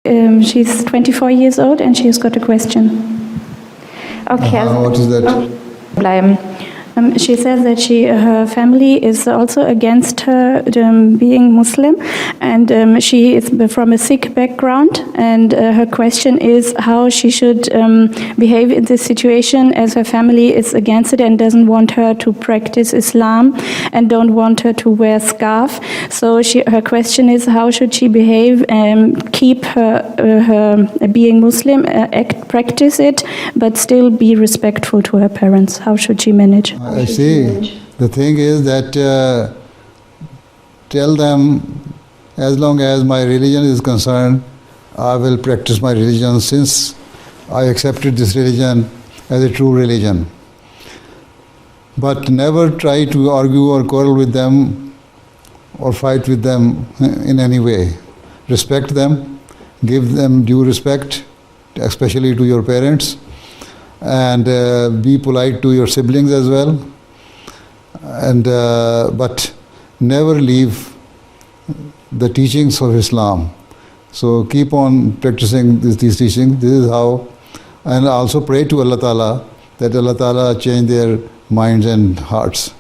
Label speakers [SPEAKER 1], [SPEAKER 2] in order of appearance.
[SPEAKER 1] She's 24 years old and she's got a question. Okay.
[SPEAKER 2] What is that?
[SPEAKER 1] She says that her family is also against her being Muslim, and she is from a Sikh background, and her question is how she should behave in this situation, as her family is against it and doesn't want her to practice Islam and don't want her to wear scarf. So her question is how should she behave, keep her being Muslim, practice it, but still be respectful to her parents. How should she manage?
[SPEAKER 2] I see. The thing is that tell them, as long as my religion is concerned, I will practice my religion since I accepted this religion as a true religion. But never try to argue or quarrel with them or fight with them in any way. Respect them, give them due respect, especially to your parents, and be polite to your siblings as well, and but never leave the teachings of Islam. So keep on practicing these teachings. This is how, and also pray to Allah Ta'ala that Allah Ta'ala change their minds and hearts.